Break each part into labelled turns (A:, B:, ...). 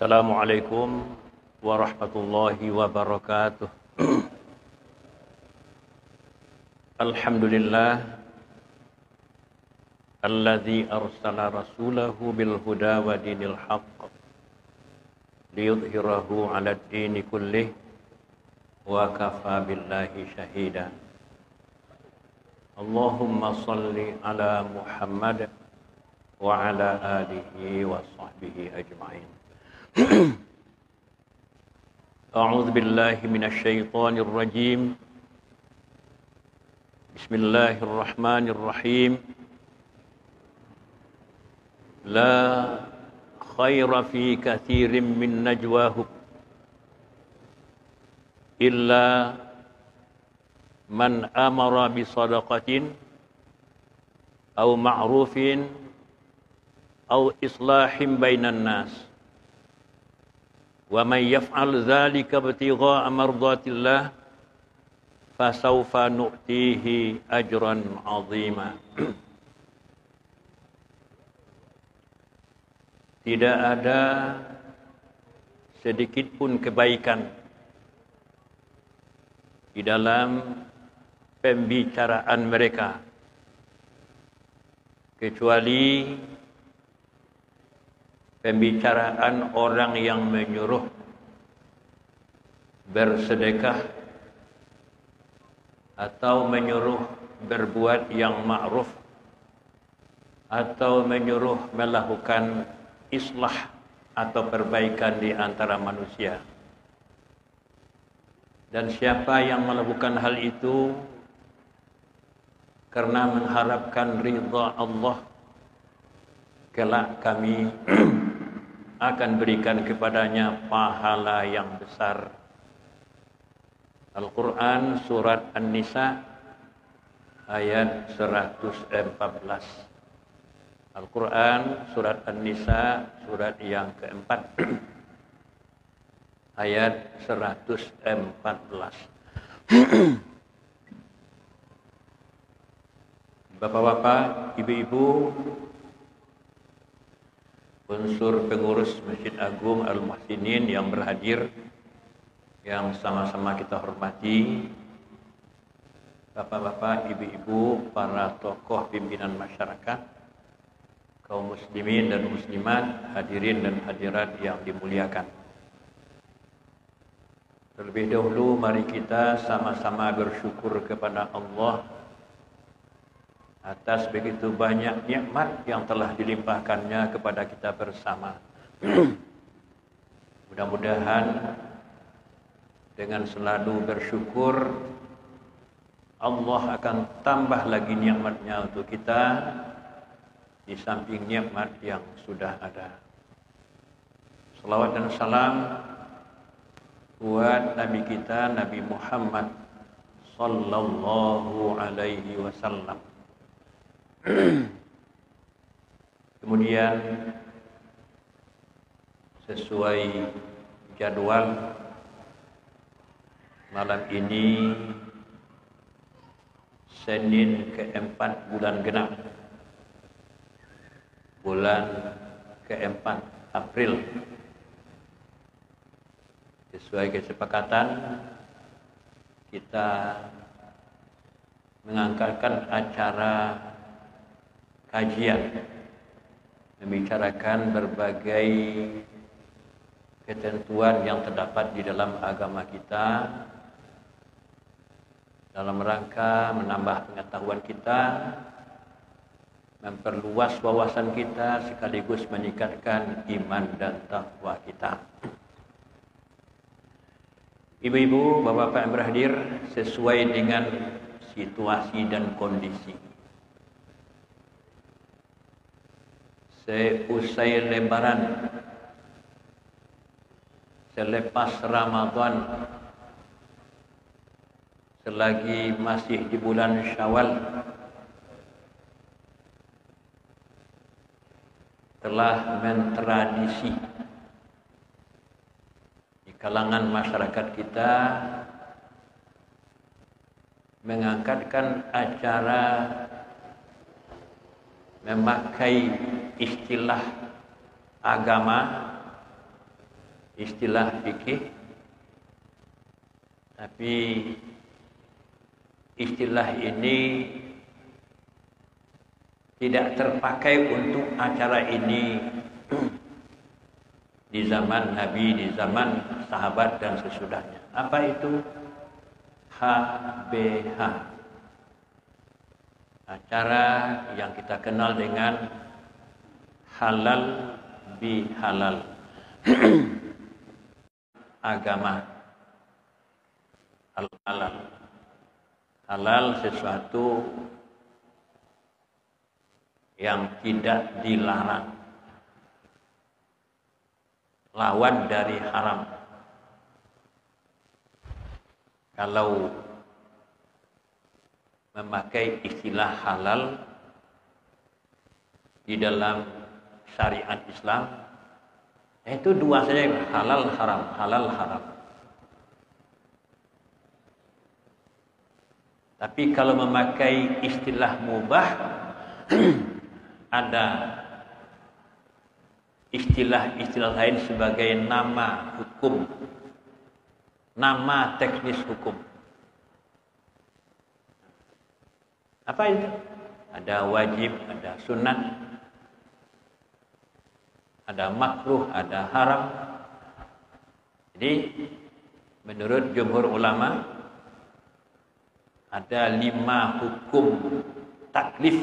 A: Assalamualaikum warahmatullahi wabarakatuh. Alhamdulillah alladzi arsala rasulahu bil huda wa dinil haqq liyudhhirahu 'alad dini kullih wa kafa billahi shahida. Allahumma shalli ala Muhammad wa ala alihi wa sahbihi ajma'in. A'udzu billahi minasy syaithanir rajim. Bismillahirrahmanirrahim. La khaira fi katsirin min najwahum illa man amara bi shadaqatin aw ma'rufin aw islahin bainan nas. Wa may yaf'al dzalika ibtigha'a mardatillah fasawfa nu'tihi ajran 'azima. Tidak ada sedikit pun kebaikan di dalam pembicaraan mereka kecuali pembicaraan orang yang menyuruh bersedekah atau menyuruh berbuat yang ma'ruf atau menyuruh melakukan islah atau perbaikan di antara manusia. Dan siapa yang melakukan hal itu karena mengharapkan ridha Allah, kelak kami akan berikan kepadanya pahala yang besar. Al-Quran surat An-Nisa ayat 114. Al-Quran surat An-Nisa surat yang keempat ayat 114. Bapak-bapak, ibu-ibu, unsur pengurus Masjid Agung Al-Muhsinin yang berhadir, yang sama-sama kita hormati, bapak-bapak, ibu-ibu, para tokoh pimpinan masyarakat, kaum muslimin dan muslimat, hadirin dan hadirat yang dimuliakan. Terlebih dahulu mari kita sama-sama bersyukur kepada Allah atas begitu banyak nikmat yang telah dilimpahkannya kepada kita bersama. Mudah-mudahan dengan selalu bersyukur, Allah akan tambah lagi nikmatnya untuk kita di samping nikmat yang sudah ada. Salawat dan salam buat Nabi kita, Nabi Muhammad sallallahu alaihi wasallam. Kemudian sesuai jadwal malam ini Senin keempat bulan genap, bulan keempat April, sesuai kesepakatan kita mengangkatkan acara kajian membicarakan berbagai ketentuan yang terdapat di dalam agama kita dalam rangka menambah pengetahuan kita, memperluas wawasan kita, sekaligus meningkatkan iman dan takwa kita. Ibu-ibu, bapak-bapak yang berhadir, sesuai dengan situasi dan kondisi, seusai Lebaran, selepas Ramadan, selagi masih di bulan Syawal, telah mentradisi di kalangan masyarakat kita mengangkatkan acara memakai istilah agama istilah fikih, tapi istilah ini tidak terpakai untuk acara ini di zaman Nabi, di zaman sahabat dan sesudahnya. Apa itu? HBH. Acara yang kita kenal dengan halal bihalal. Agama halal. Halal sesuatu yang tidak dilarang. Lawan dari haram. Kalau memakai istilah halal di dalam syariat Islam, itu dua saja, halal haram, halal haram. Tapi kalau memakai istilah mubah, ada istilah-istilah lain sebagai nama hukum, nama teknis hukum. Apa itu? Ada wajib, ada sunat, ada makruh, ada haram. Jadi menurut jumhur ulama ada 5 hukum taklif,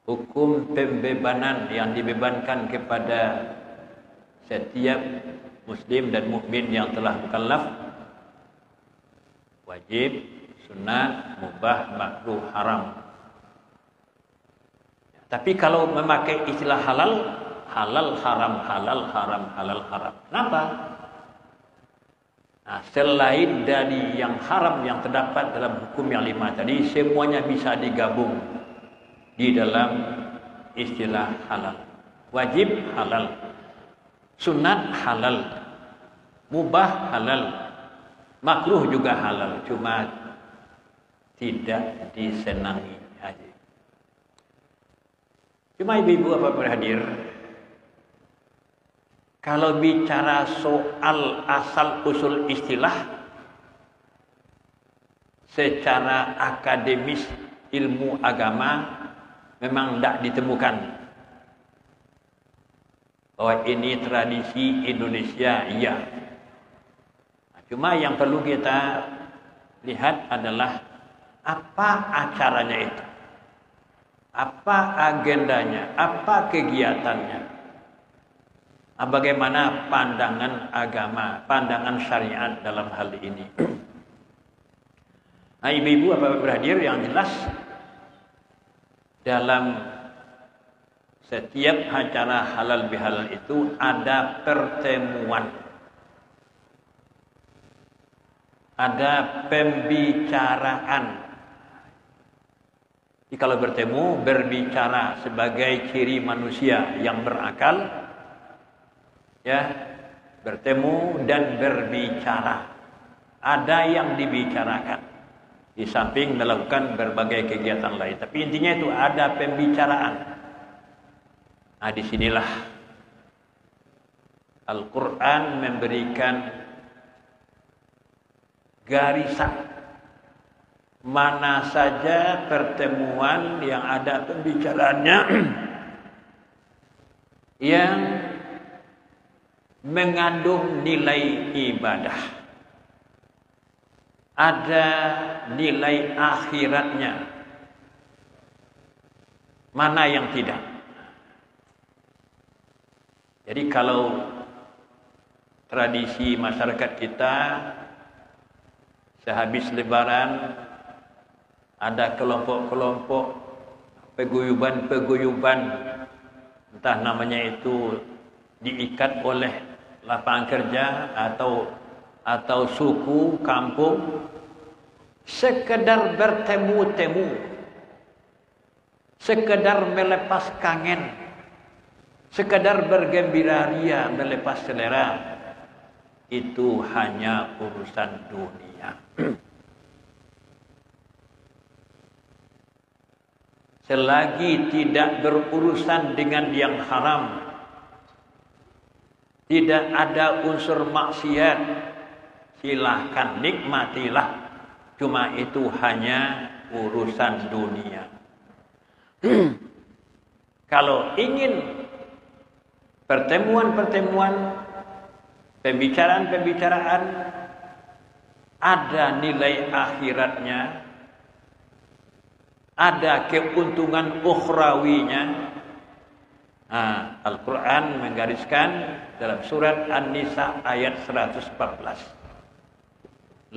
A: hukum pembebanan yang dibebankan kepada setiap muslim dan mukmin yang telah mukallaf. Wajib, sunat, mubah, makruh, haram. Tapi kalau memakai istilah halal, halal haram, halal haram, halal haram. Kenapa? Nah, selain dari yang haram yang terdapat dalam hukum yang 5 tadi, semuanya bisa digabung di dalam istilah halal. Wajib halal, sunat halal, mubah halal, makruh juga halal, cuma tidak disenangi aja. Cuma ibu-ibu apa berhadir, kalau bicara soal asal usul istilah secara akademis ilmu agama memang tidak ditemukan bahwa ini tradisi Indonesia, iya. Cuma yang perlu kita lihat adalah apa acaranya itu, apa agendanya, apa kegiatannya, bagaimana pandangan agama, pandangan syariat dalam hal ini. Nah, ibu-ibu apa berhadir, yang jelas dalam setiap acara halal bihalal itu ada pertemuan, ada pembicaraan. Jadi kalau bertemu, berbicara sebagai ciri manusia yang berakal, ya, bertemu dan berbicara. Ada yang dibicarakan di samping melakukan berbagai kegiatan lain. Tapi intinya itu ada pembicaraan. Nah, disinilah Al-Quran memberikan garisan mana saja pertemuan yang ada pembicaraannya yang mengandung nilai ibadah, ada nilai akhiratnya, mana yang tidak. Jadi kalau tradisi masyarakat kita sehabis lebaran ada kelompok-kelompok peguyuban-peguyuban, entah namanya itu diikat oleh lapangan kerja atau suku, kampung, sekedar bertemu-temu, sekedar melepas kangen, sekedar bergembira ria, melepas selera, itu hanya urusan dunia. Selagi tidak berurusan dengan yang haram, tidak ada unsur maksiat, silahkan nikmatilah. Cuma itu hanya urusan dunia. Kalau ingin pertemuan-pertemuan, pembicaraan-pembicaraan ada nilai akhiratnya, ada keuntungan ukhrawinya. Al-Quran menggariskan dalam surat An-Nisa ayat 114.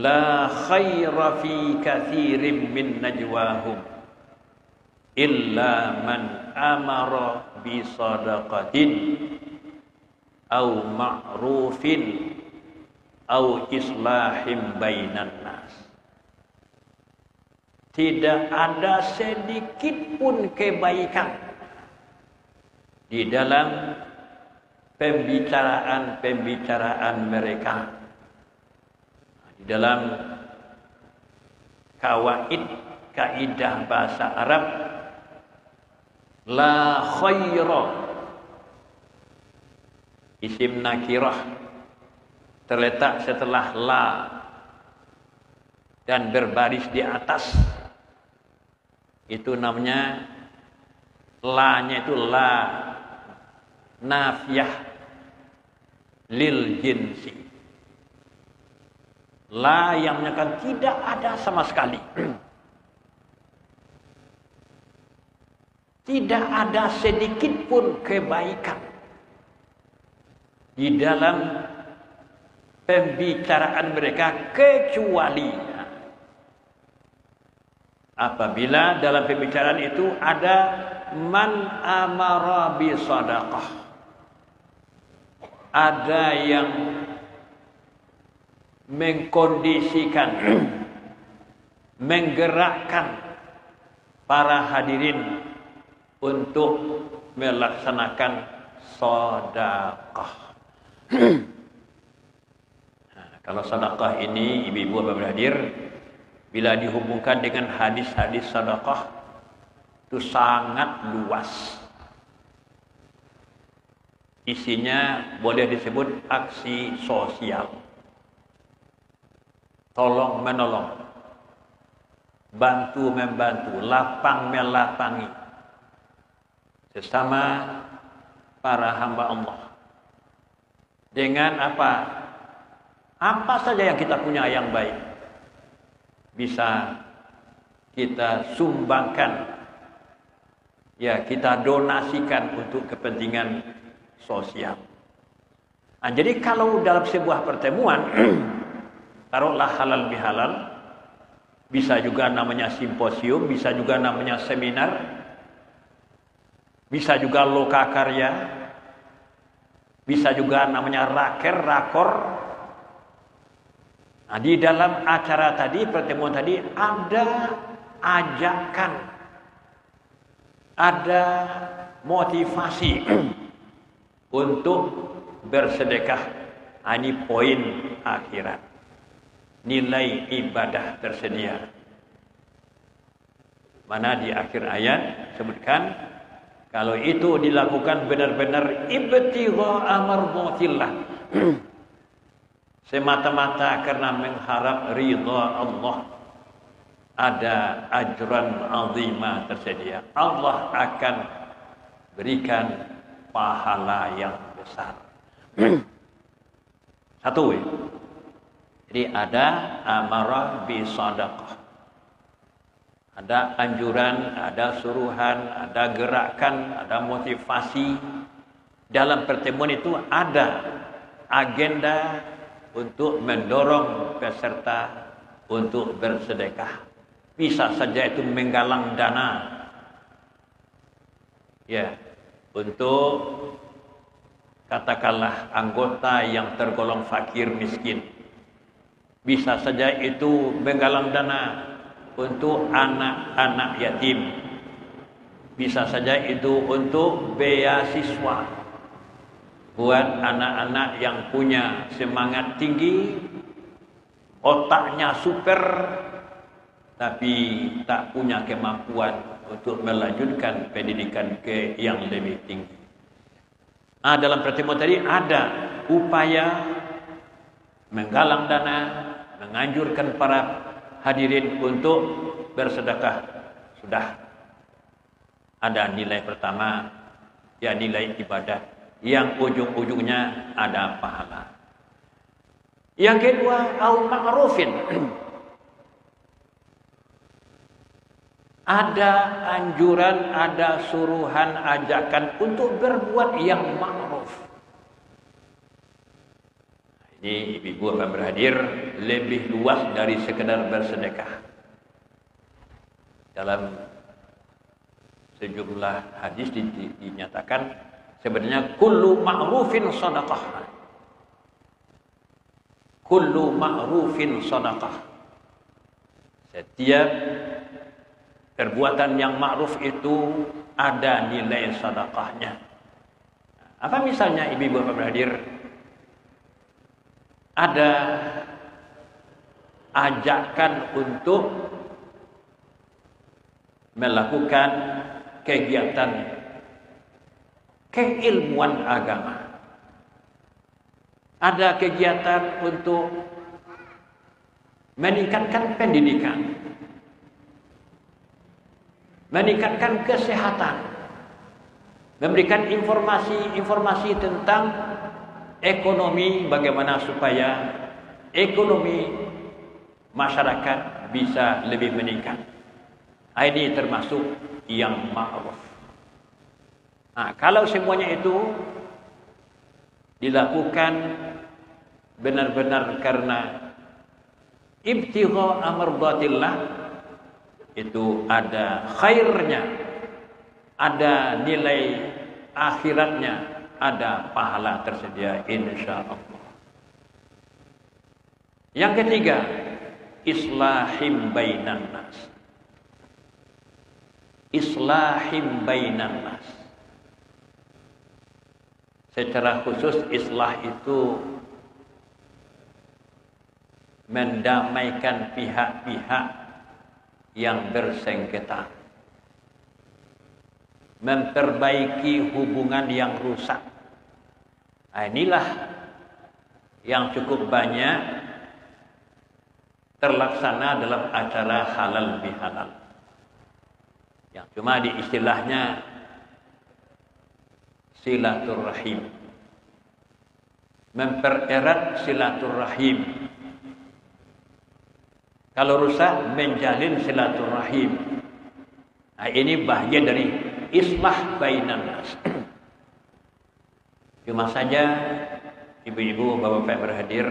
A: La khaira fi katsirin min najwahum illa man amara bi sadaqatin aw ma'rufin aw islahim bainan nas. Tidak ada sedikit pun kebaikan di dalam pembicaraan-pembicaraan mereka, di dalam kawaid kaidah bahasa Arab. La khaira, isim nakirah terletak setelah la dan berbaris di atas. Itu namanya la-nya itu la nafiyah lil jinsi. La yang menyatakan tidak ada sama sekali. Tidak ada sedikit pun kebaikan di dalam pembicaraan mereka, kecuali apabila dalam pembicaraan itu ada man amara bi sadaqah, ada yang mengkondisikan, menggerakkan para hadirin untuk melaksanakan sedekah. Kalau sedekah ini, ibu-ibu bapak hadir, bila dihubungkan dengan hadis-hadis sedekah, itu sangat luas. Isinya boleh disebut aksi sosial, tolong menolong, bantu membantu, lapang melapangi sesama para hamba Allah. Dengan apa? Apa saja yang kita punya yang baik bisa kita sumbangkan, ya kita donasikan untuk kepentingan sosial. Nah, jadi kalau dalam sebuah pertemuan, taruhlah halal bihalal, bisa juga namanya simposium, bisa juga namanya seminar, bisa juga lokakarya, bisa juga namanya raker, rakor. Nah, di dalam acara tadi, pertemuan tadi, ada ajakan, ada motivasi untuk bersedekah. Nah, ini poin akhirat. Nilai ibadah tersedia. Mana di akhir ayat sebutkan, kalau itu dilakukan benar-benar ibtigha'a mardhatillah, semata-mata karena mengharap ridha Allah, ada ajran azimah tersedia. Allah akan berikan pahala yang besar. Satu, jadi ada amarah bi sadaqah, ada anjuran, ada suruhan, ada gerakan, ada motivasi. Dalam pertemuan itu ada agenda untuk mendorong peserta untuk bersedekah. Bisa saja itu menggalang dana, ya, untuk katakanlah anggota yang tergolong fakir miskin. Bisa saja itu menggalang dana untuk anak-anak yatim. Bisa saja itu untuk beasiswa buat anak-anak yang punya semangat tinggi, otaknya super, tapi tak punya kemampuan untuk melanjutkan pendidikan ke yang lebih tinggi. Dalam pertemuan tadi ada upaya menggalang dana, menganjurkan para hadirin untuk bersedekah. Sudah ada nilai pertama, ya nilai ibadah, yang ujung-ujungnya ada pahala. Yang kedua, au ma'rufin. Ada anjuran, ada suruhan, ajakan untuk berbuat yang ma'ruf. Ini ibu-ibu akan berhadir lebih luas dari sekedar bersedekah. Dalam sejumlah hadis dinyatakan sebenarnya kullu ma'rufin shadaqah. Kullu ma'rufin shadaqah. Setiap perbuatan yang ma'ruf itu ada nilai sedekahnya. Apa misalnya ibu-ibu yang berhadir? Ada ajakan untuk melakukan kegiatan keilmuan agama. Ada kegiatan untuk meningkatkan pendidikan, meningkatkan kesehatan, memberikan informasi tentang ekonomi, bagaimana supaya ekonomi masyarakat bisa lebih meningkat. Ini termasuk yang ma'ruf. Kalau semuanya itu dilakukan benar-benar karena ibtigha amrdatillah, itu ada khairnya, ada nilai akhiratnya, ada pahala tersedia insyaallah. Yang ketiga, islahim bainan nas. Islahim bainan nas. Secara khusus islah itu mendamaikan pihak-pihak yang bersengketa, memperbaiki hubungan yang rusak. Inilah yang cukup banyak terlaksana dalam acara halal bihalal, yang cuma di istilahnya silaturrahim, mempererat silaturrahim. Kalau rusak, menjalin silaturrahim. Ini bahagian dari islah bainan nas. Cuma saja ibu-ibu, bapak-bapak yang berhadir,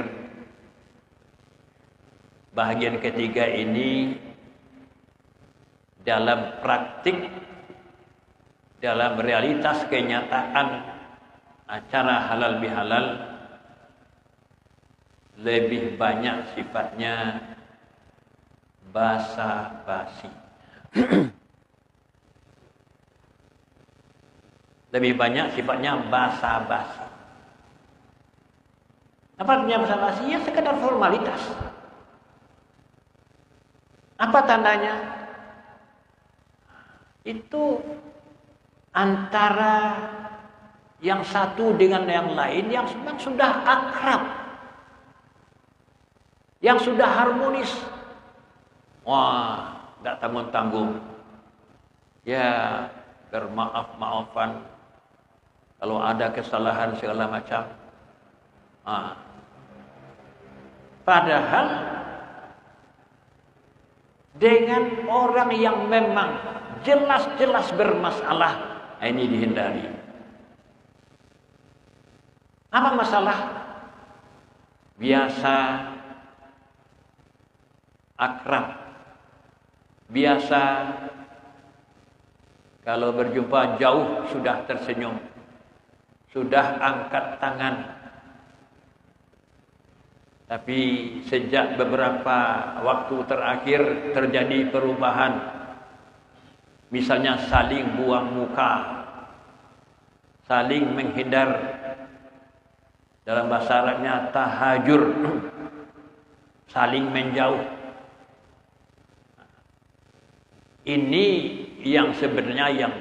A: bahagian ketiga ini dalam praktik, dalam realitas kenyataan acara halal bihalal lebih banyak sifatnya basa-basi. Lebih banyak sifatnya basa-basi. Apa artinya basa-basi? Ya sekedar formalitas. Apa tandanya? Itu antara yang satu dengan yang lain yang sudah akrab, yang sudah harmonis. Wah, tidak tanggung-tanggung. Ya, bermaaf-maafan kalau ada kesalahan segala macam. Padahal dengan orang yang memang jelas-jelas bermasalah, ini dihindari. Apa masalah? Biasa akrab, biasa kalau berjumpa jauh sudah tersenyum, sudah angkat tangan. Tapi sejak beberapa waktu terakhir terjadi perubahan. Misalnya saling buang muka, saling menghindar. Dalam bahasa Arabnya tahajur, saling menjauh. Ini yang sebenarnya yang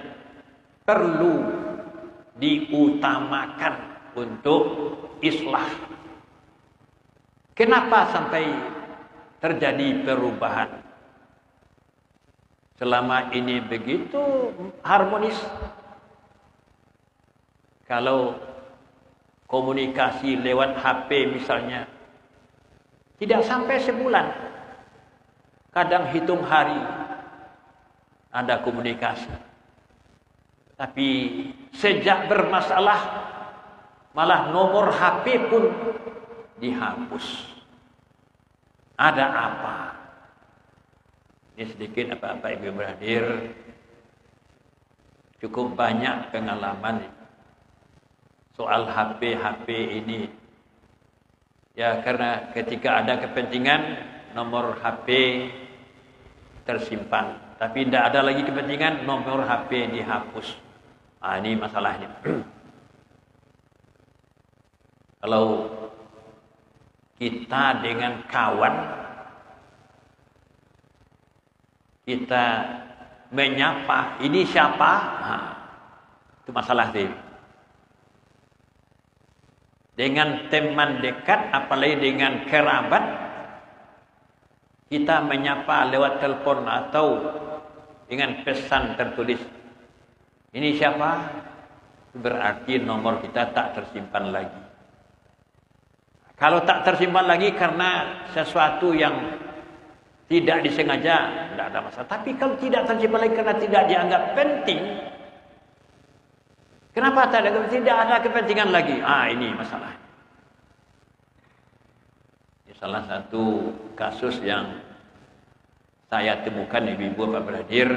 A: perlu diutamakan untuk islah. Kenapa sampai terjadi perubahan? Selama ini begitu harmonis. Kalau komunikasi lewat HP misalnya, tidak sampai sebulan, kadang hitung hari ada komunikasi. Tapi sejak bermasalah, malah nomor HP pun dihapus. Ada apa? Ini sedikit apa-apa Ibu beradir, cukup banyak pengalaman soal HP ini. Ya, karena ketika ada kepentingan, nomor HP tersimpan. Tapi tidak ada lagi kepentingan, nomor HP dihapus. Nah, ini masalahnya. Kalau kita dengan kawan, kita menyapa, ini siapa? Nah, itu masalah itu. Dengan teman dekat, apalagi dengan kerabat, kita menyapa lewat telepon atau dengan pesan tertulis. Ini siapa? Berarti nomor kita tak tersimpan lagi. Kalau tak tersimpan lagi karena sesuatu yang tidak disengaja, tidak ada masalah. Tapi kalau tidak tersimpan lagi karena tidak dianggap penting, kenapa tidak ada kepentingan lagi? Ini masalah. Ini salah satu kasus yang saya temukan, ibu-ibu Bapak beradir,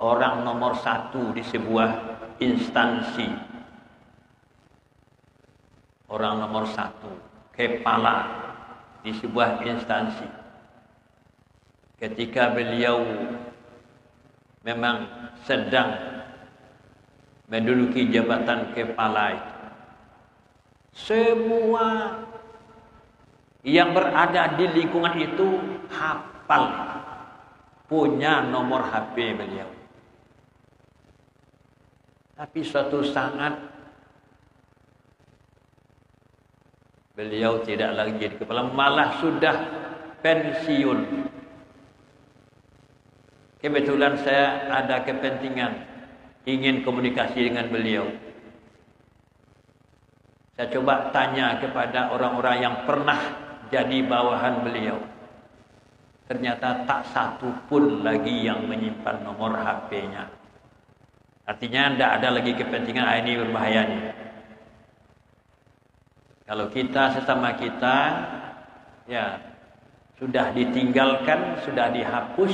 A: orang nomor 1 di sebuah instansi. Orang nomor 1, kepala di sebuah instansi. Ketika beliau memang sedang menduduki jabatan kepala itu, semua yang berada di lingkungan itu hafal, punya nomor HP beliau. Tapi suatu saat beliau tidak lagi jadi kepala, malah sudah pensiun. Kebetulan saya ada kepentingan ingin komunikasi dengan beliau. Saya coba tanya kepada orang-orang yang pernah jadi bawahan beliau. Ternyata tak satu pun lagi yang menyimpan nomor HP-nya. Artinya tidak ada lagi kepentingan, ini berbahaya nih. Kalau kita sesama kita, ya sudah ditinggalkan, sudah dihapus,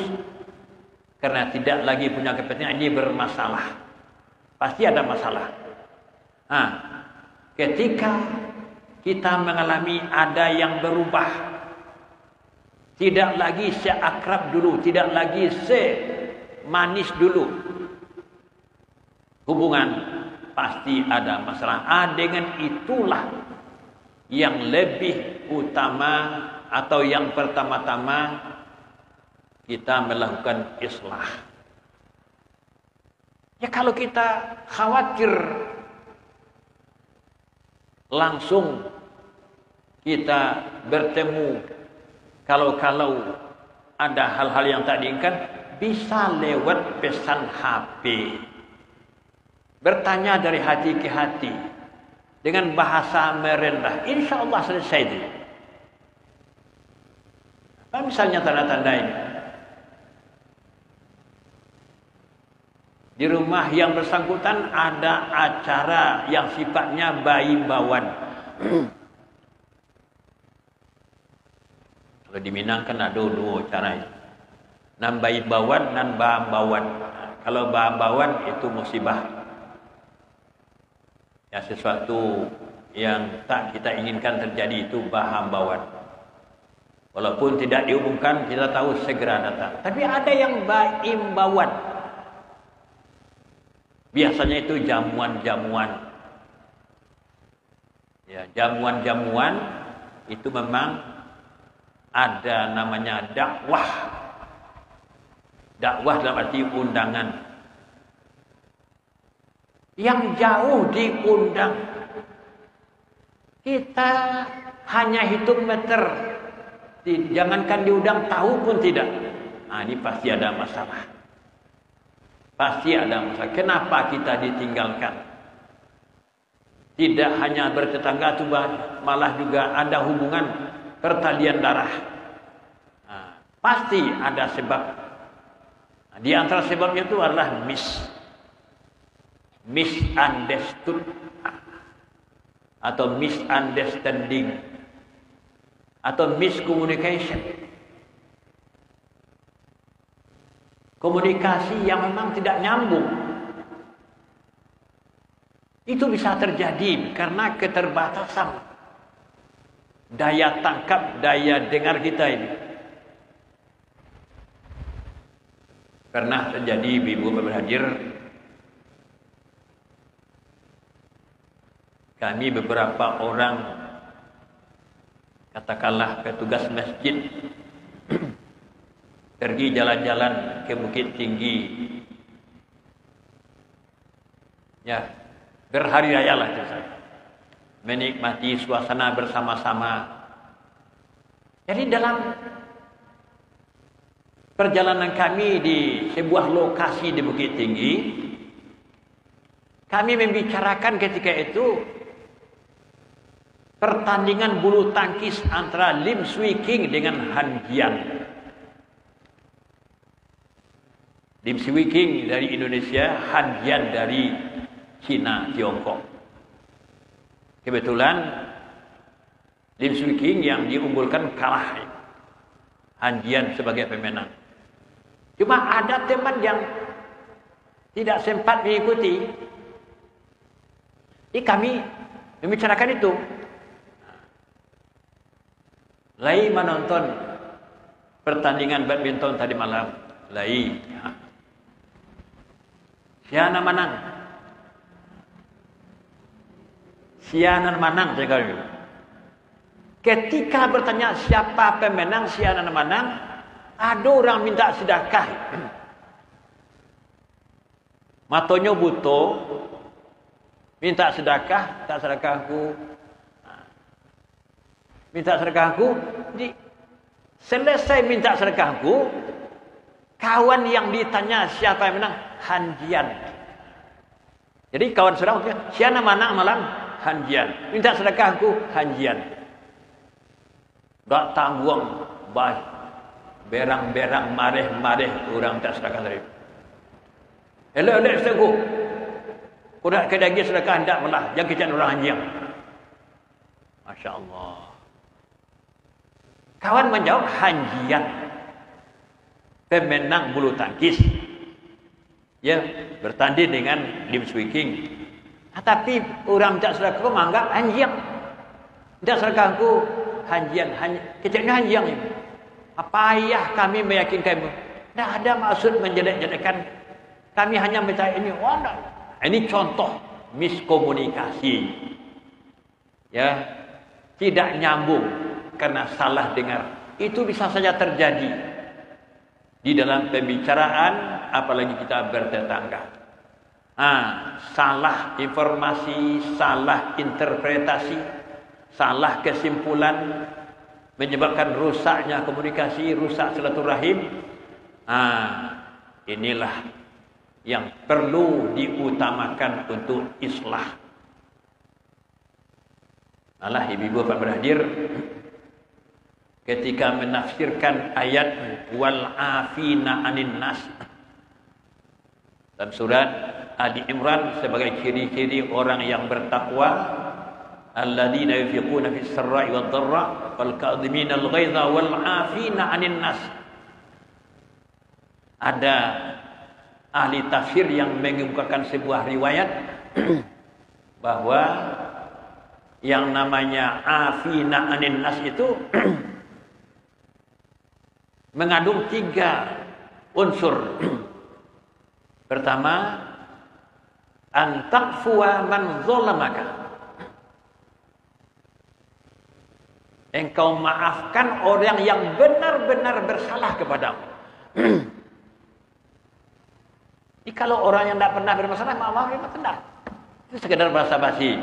A: karena tidak lagi punya kepentingan, ini bermasalah. Pasti ada masalah. Ketika kita mengalami ada yang berubah, tidak lagi seakrab dulu, tidak lagi semanis dulu, hubungan pasti ada masalah. Dengan itulah yang lebih utama atau yang pertama-tama kita melakukan islah. Ya, kalau kita khawatir langsung kita bertemu, kalau ada hal-hal yang tak diinginkan, bisa lewat pesan HP. Bertanya dari hati ke hati dengan bahasa merendah, insya Allah selesai itu. Apa misalnya tanda-tanda ini? Di rumah yang bersangkutan ada acara yang sifatnya bayi-bawan. Kalau di Minang kan ada dua cara itu. Nan bayi-bawan, nan bahan-bawan. Kalau bahan-bawan itu musibah. Ya, sesuatu yang tak kita inginkan terjadi itu bahan-bawan. Walaupun tidak diumumkan, kita tahu segera datang. Tapi ada yang baim-bawan. Biasanya itu jamuan-jamuan. Ya, jamuan-jamuan itu memang ada namanya dakwah. Dakwah dalam arti undangan. yang jauh diundang. Kita hanya hitung meter, jangankan diundang, tahu pun tidak. Nah, ini pasti ada masalah. Pasti ada masalah. Kenapa kita ditinggalkan? Tidak hanya bertetangga, malah juga ada hubungan pertalian darah. Nah, pasti ada sebab. Nah, di antara sebabnya itu adalah misunderstood atau misunderstanding atau miscommunication. Komunikasi yang memang tidak nyambung. Itu bisa terjadi karena keterbatasan daya tangkap, daya dengar kita ini. Pernah terjadi, ibu berhadir, kami beberapa orang, katakanlah petugas masjid, pergi jalan-jalan ke Bukit Tinggi, ya, berhari raya lah, menikmati suasana bersama-sama. Jadi dalam perjalanan kami di sebuah lokasi di Bukit Tinggi, kami membicarakan ketika itu pertandingan bulu tangkis antara Lim Swee King dengan Han Jian. Lim Swee King dari Indonesia, Han Jian dari Cina, Tiongkok. Kebetulan Lim Swee King yang diunggulkan kalah, Han Jian sebagai pemenang. Cuma ada teman yang tidak sempat mengikuti. Jadi kami membicarakan itu. Lai menonton pertandingan badminton tadi malam. Lai. Siapa menang? Siapa menang? Saya kata. Ketika bertanya siapa pemenang, siapa menang, ada orang minta sedekah. Matonya butuh, minta sedekah, tak sedekahku. Minta sedekahku, selesai minta sedekahku, kawan yang ditanya siapa yang menang, Han Jian. Jadi kawan saudara, siapa menang malam? Han Jian. Minta sedekahku, Han Jian. Tak tanggung, baik. Berang-berang, mareh-mareh, orang tak sedekah tadi. Elok-elok sedekah. Kau nak kedagi sedekah, hendak malah. Jangan kecil orang Han Jian. Masya Allah. Kawan menjawab, Han Jian, pemenang bulu tangkis, ya, bertanding dengan Lim Swee King. Tapi orang tak sedekah menganggap Han Jian. Tak sedekahku Han Jian, kecilnya Han Jian. Apa ayah kami meyakinkan? Tidak ada maksud menjelek-jelekan. Kami hanya minta ini. Oh, ini contoh miskomunikasi. Ya, tidak nyambung. Karena salah dengar. Itu bisa saja terjadi di dalam pembicaraan, apalagi kita bertetangga. Salah informasi, salah interpretasi, salah kesimpulan, menyebabkan rusaknya komunikasi, rusak silaturahim. Inilah yang perlu diutamakan untuk islah. Allah, ibu-ibu Bapak berhadir, ketika menafsirkan ayat wal afina anin nas dalam surat Ali Imran sebagai ciri-ciri orang yang bertakwa, alladzina yunfiquna fis sarra'i wad dharra wal kadhimina al ghaidha wal afina anin nas. Ada ahli tafsir yang mengemukakan sebuah riwayat bahwa yang namanya afina anin nas itu mengandung 3 unsur. Pertama, antakfuwa man zalamaka. Engkau maafkan orang yang benar-benar bersalah kepadamu. Jadi kalau orang yang tidak pernah bermasalah, maaf, tidak. Itu sekedar basa-basi.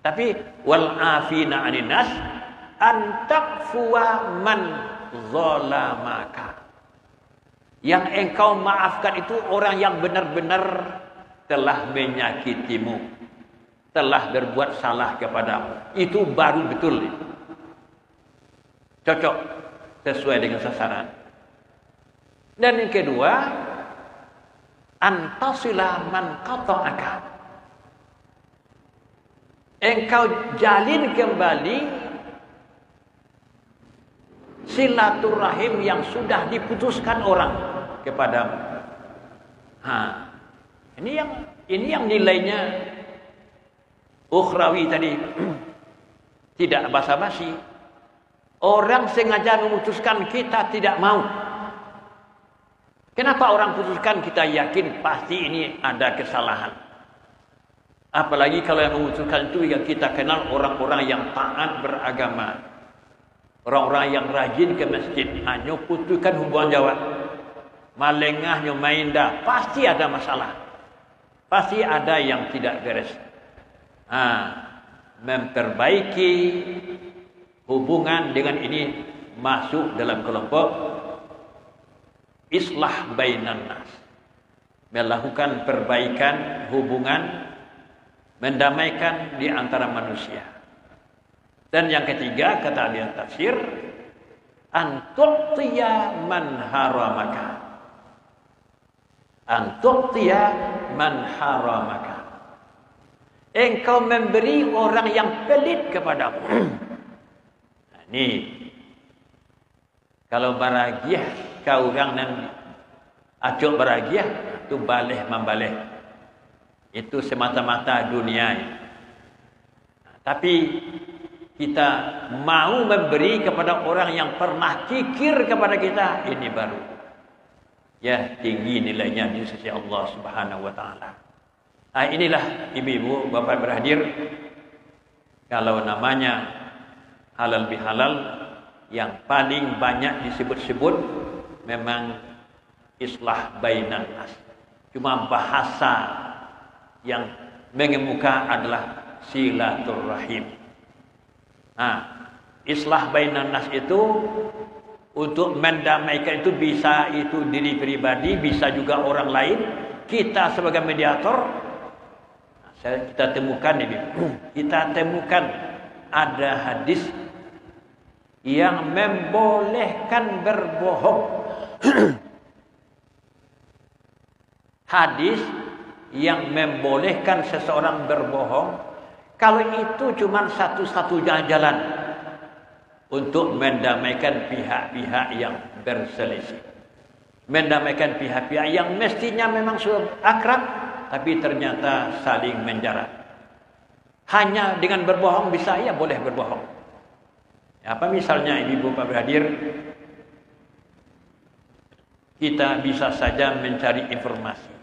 A: Tapi wal afina 'anil nas an takfuwa man zalamaka. Yang engkau maafkan itu orang yang benar-benar telah menyakitimu, telah berbuat salah kepadamu. Itu baru betul. Cocok, sesuai dengan sasaran. Dan yang kedua, antasila man qata'aka. Engkau jalin kembali silaturahim yang sudah diputuskan orang kepadamu. Ini yang nilainya ukhrawi tadi. Tidak basa-basi. Orang sengaja memutuskan, kita tidak mau. Kenapa orang putuskan? Kita yakin pasti ini ada kesalahan. Apalagi kalau yang memutuskan itu yang kita kenal orang-orang yang taat beragama, orang-orang yang rajin ke masjid. Hanya putuskan hubungan jawab, malengahnya main dah, pasti ada masalah, pasti ada yang tidak beres. Memperbaiki hubungan dengan ini masuk dalam kelompok islah bainan nas, melakukan perbaikan hubungan, mendamaikan di antara manusia. Dan yang ketiga, kata ahli tafsir, antu'tiya man haramaka. Antu'tiya man haramaka. Engkau memberi orang yang pelit kepadamu. Ini kalau baragiah kau orang nan acuk baragiah itu baleh membaleh. Itu semata-mata dunia. Tapi kita mau memberi kepada orang yang pernah kikir kepada kita, ini baru ya tinggi nilainya di sisi Allah Subhanahu wa taala. Inilah ibu-ibu, bapak berhadir, kalau namanya halal bihalal yang paling banyak disebut-sebut memang islah bainan nas. Cuma bahasa yang mengemuka adalah silaturahim. Islah bainan nas itu untuk mendamaikan itu bisa itu diri pribadi, bisa juga orang lain. Kita sebagai mediator, kita temukan ini. Kita temukan ada hadis yang membolehkan berbohong. Hadis yang membolehkan seseorang berbohong kalau itu cuma satu-satunya jalan untuk mendamaikan pihak-pihak yang berselisih, mendamaikan pihak-pihak yang mestinya memang sudah akrab tapi ternyata saling menjarak. Hanya dengan berbohong bisa, ya boleh berbohong. Apa misalnya ibu bapak berhadir, kita bisa saja mencari informasi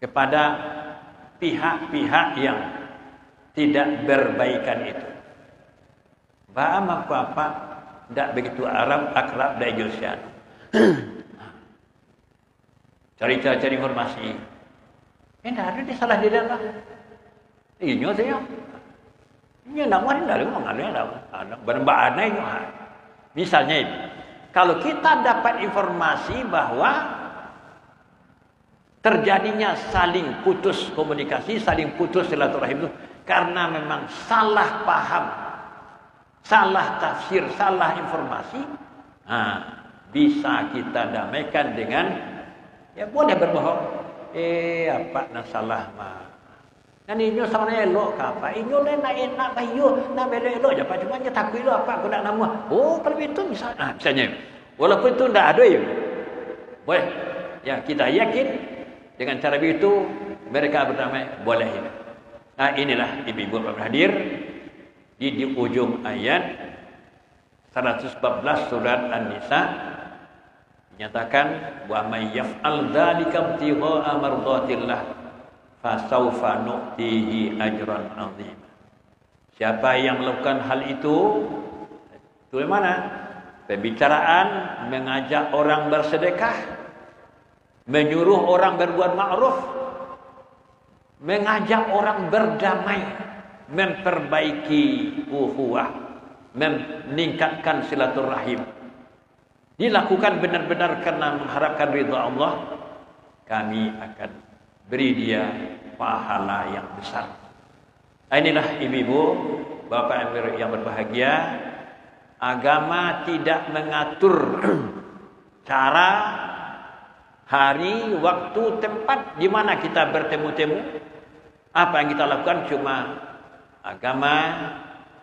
A: kepada pihak-pihak yang tidak berbaikan itu. Bahama apa tidak begitu Arab akrab dari Indonesia. Cari informasi. Tidak ada di salah di dalam. Ini saya. Ini nak mana dah lu ada berbahana itu. Misalnya ini, kalau kita dapat informasi bahwa terjadinya saling putus komunikasi, saling putus silaturahim itu karena memang salah paham, salah tafsir, salah informasi, bisa kita damaikan dengan ya boleh berbohong. Apa nak salah mah? Nani inyo sama na elok ka apa? Inyo na enak bayo, na belo elok je apa cuma nya takui lo apa aku nak nama. Kalau itu misalnya walaupun itu ndak ada ya. Boleh. Ya kita yakin dengan cara begitu mereka berdamai, boleh ini. Inilah ibu-ibu bapak hadir di ujung ayat 114 surat An-Nisa dinyatakan wa may yaf'al dzalika ibtigha'a mardatillah fasawfa nu'tihi ajran 'azima. Siapa yang melakukan hal itu di mana? Pembicaraan mengajak orang bersedekah, menyuruh orang berbuat ma'ruf, mengajak orang berdamai, memperbaiki ukhuwah, meningkatkan silaturahim, dilakukan benar-benar karena mengharapkan ridha Allah, kami akan beri dia pahala yang besar. Inilah ibu-ibu, bapak yang berbahagia, agama tidak mengatur cara, hari, waktu, tempat di mana kita bertemu-temu. Apa yang kita lakukan, cuma agama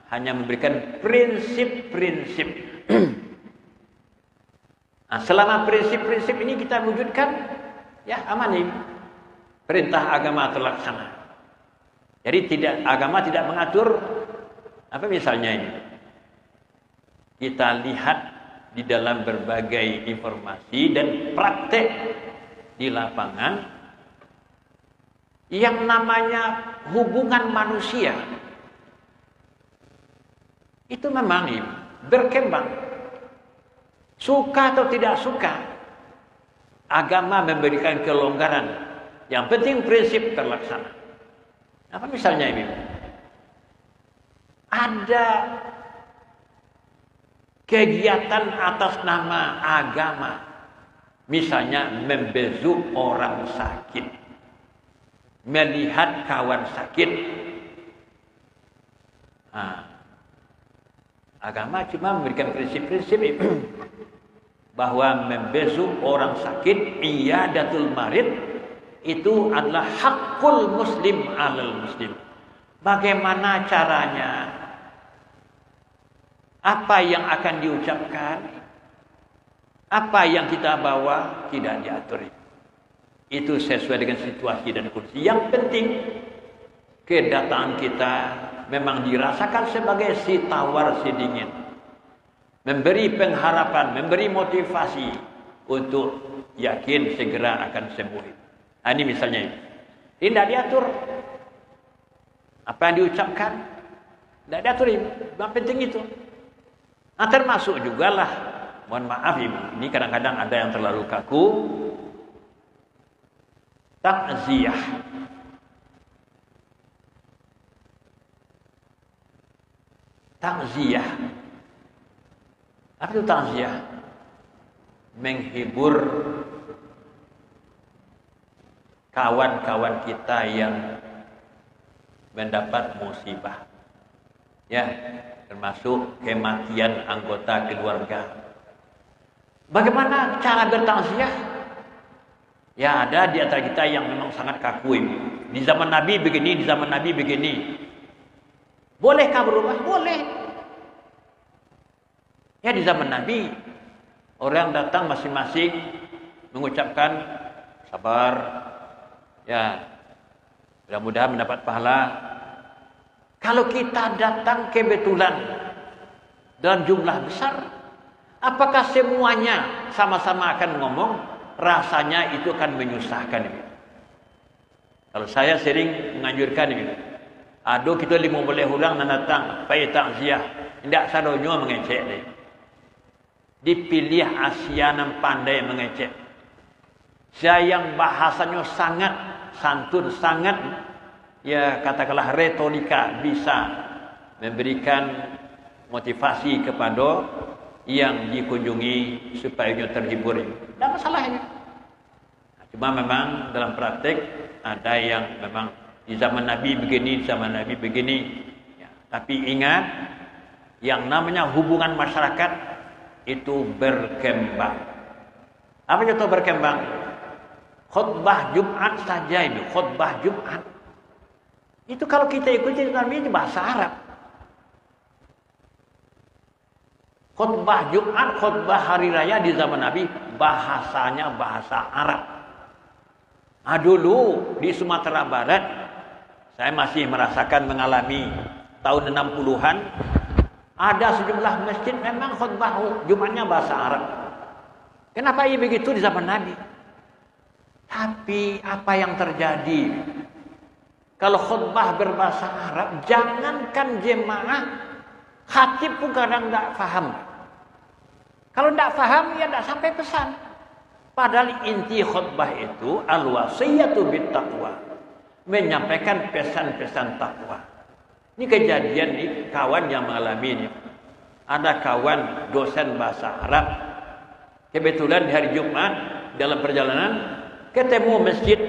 A: hanya memberikan prinsip-prinsip. Nah, selama prinsip-prinsip ini kita wujudkan, ya aman ini. Perintah agama terlaksana. Jadi agama tidak mengatur apa misalnya ini. Kita lihat di dalam berbagai informasi dan praktek di lapangan yang namanya hubungan manusia itu memang berkembang. Suka atau tidak suka, agama memberikan kelonggaran. Yang penting prinsip terlaksana. Apa misalnya ini? Ada kegiatan atas nama agama, misalnya membesuk orang sakit, melihat kawan sakit. Nah, agama cuma memberikan prinsip-prinsip itu bahwa membesuk orang sakit, iyadatul marid, itu adalah hakul muslim alal muslim. Bagaimana caranya? Apa yang akan diucapkan? Apa yang kita bawa? Tidak diatur. Itu sesuai dengan situasi dan kondisi. Yang penting kedatangan kita memang dirasakan sebagai si tawar si dingin, memberi pengharapan, memberi motivasi untuk yakin segera akan sembuh. Nah, ini misalnya ini. Tidak diatur. Apa yang diucapkan tidak diatur. Yang penting itu. Nah, termasuk juga lah, mohon maaf ini kadang-kadang ada yang terlalu kaku, takziah. Takziah. Apa itu takziah? Menghibur kawan-kawan kita yang mendapat musibah, ya, termasuk kematian anggota keluarga. Bagaimana cara bertakziah? Ya, ada di antara kita yang memang sangat kaku. Di zaman Nabi begini, di zaman Nabi begini. Bolehkah berubah? Boleh. Ya, di zaman Nabi orang datang masing-masing mengucapkan sabar. Ya, mudah-mudahan mendapat pahala. Kalau kita datang kebetulan dalam jumlah besar, apakah semuanya sama-sama akan ngomong? Rasanya itu akan menyusahkan. Kalau saya sering menganjurkan ini, aduh kita 50 orang nak datang, pai takziah, tidak sadonyo mengecek ni. Dipilih Asianan pandai mengecek. Saya yang bahasanya sangat santun, sangat ya katakanlah retorika, bisa memberikan motivasi kepada yang dikunjungi supaya dia terhibur. Tidak masalah ini. Cuma memang dalam praktek ada yang memang di zaman Nabi begini, di zaman Nabi begini. Ya, tapi ingat, yang namanya hubungan masyarakat itu berkembang. Apa itu berkembang? Khutbah Jumat saja ini, khutbah Jumat. Itu kalau kita ikuti Nabi ini bahasa Arab. Khutbah Jumat, khutbah hari raya di zaman Nabi bahasanya bahasa Arab. Nah, dulu di Sumatera Barat saya masih merasakan mengalami tahun 60-an, ada sejumlah masjid memang khutbah Jumatnya bahasa Arab. Kenapa ia begitu di zaman Nabi? Tapi apa yang terjadi? Kalau khutbah berbahasa Arab, jangankan jemaah, khatib pun kadang tidak faham. Kalau tidak faham, ya tidak sampai pesan. Padahal inti khutbah itu al-wasiyatu bittaqwa, menyampaikan pesan-pesan takwa. Ini kejadian nih, kawan yang mengalami ini. Ada kawan dosen bahasa Arab, kebetulan di hari Jumat dalam perjalanan ketemu masjid,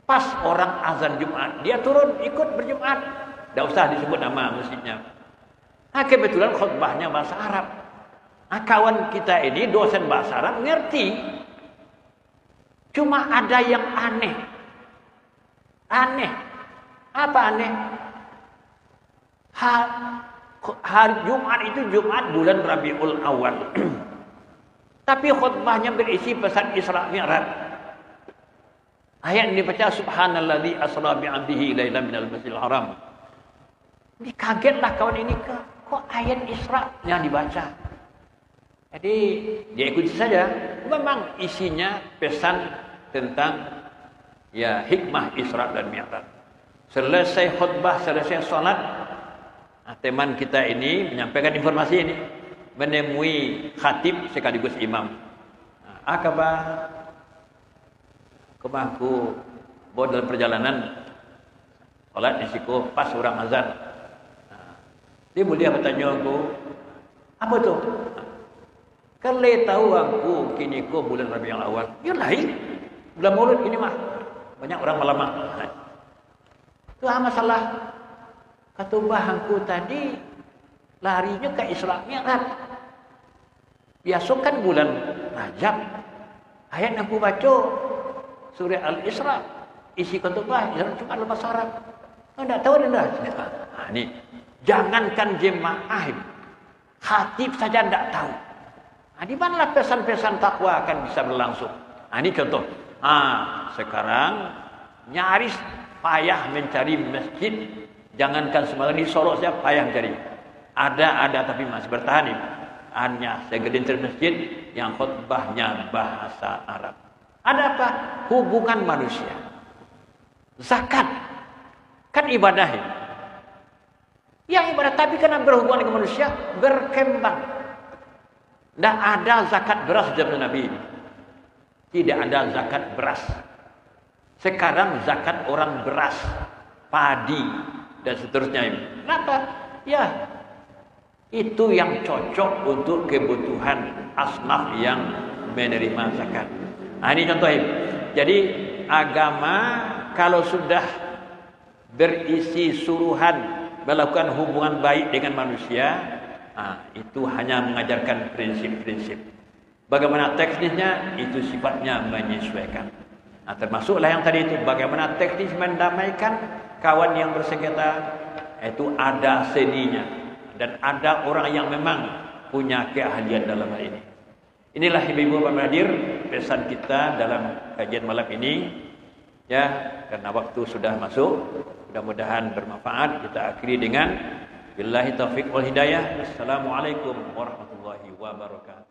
A: pas orang azan Jumat, dia turun ikut berjumat. Tidak usah disebut nama masjidnya. Nah, kebetulan khutbahnya bahasa Arab. Nah, kawan kita ini dosen bahasa Arab ngerti. Cuma ada yang aneh. Aneh. Apa aneh? Hari Jumat itu Jumat bulan Rabiul Awal. Tapi khutbahnya berisi pesan Isra Mi'raj. Ayat ini baca subhanalladzi asra bi'abdihi lailan minal masjidil haram. Ini kagetlah kawan ini, kok ayat Isra yang dibaca. Jadi dia ikuti saja. Memang isinya pesan tentang ya hikmah Isra dan Mi'raj. Selesai khutbah, selesai sholat, teman kita ini menyampaikan informasi ini, menemui khatib sekaligus imam. Akabah kemahku bawa dalam perjalanan sholat risiko pas orang azan. Dia mulia bertanya aku, apa tu? Kalau tahu aku kini ko bulan Rabiul Awal, ya lain bulan Maulud ini mah banyak orang malama. Itu masalah. Kata bahangku tadi larinya ke Isra Mi'raj. Biasa kan bulan Rajab. Ayat yang aku baca surah Al-Isra, isi khutbah cuma dalam bahasa Arab. Enggak tahu dah. Nah, ini jangankan jemaah, khatib saja enggak tahu. Nah, di manalah pesan-pesan takwa akan bisa berlangsung. Nah, ini contoh. Sekarang nyaris payah mencari masjid. Jangankan semangat di Sorok saya payah mencari. Ada tapi masih bertahan ini. Hanya segelintir masjid yang khutbahnya bahasa Arab. Ada apa? Hubungan manusia. Zakat kan ibadah ini. Yang ibadah tapi karena berhubungan dengan manusia berkembang. Tidak ada zakat beras zaman Nabi ini. Tidak ada zakat beras. Sekarang zakat orang beras, padi dan seterusnya ini. Kenapa? Ya, itu yang cocok untuk kebutuhan asnaf yang menerima zakat. Nah, ini contohnya. Jadi agama kalau sudah berisi suruhan melakukan hubungan baik dengan manusia, itu hanya mengajarkan prinsip-prinsip. Bagaimana teknisnya, itu sifatnya menyesuaikan. Nah, termasuklah yang tadi itu, bagaimana teknis mendamaikan kawan yang bersengketa, itu ada seninya. Dan ada orang yang memang punya keahlian dalam hal ini. Inilah ibu-ibu Bapak hadir pesan kita dalam kajian malam ini. Ya, karena waktu sudah masuk, mudah-mudahan bermanfaat. Kita akhiri dengan billahi taufiq wal hidayah. Assalamualaikum warahmatullahi wabarakatuh.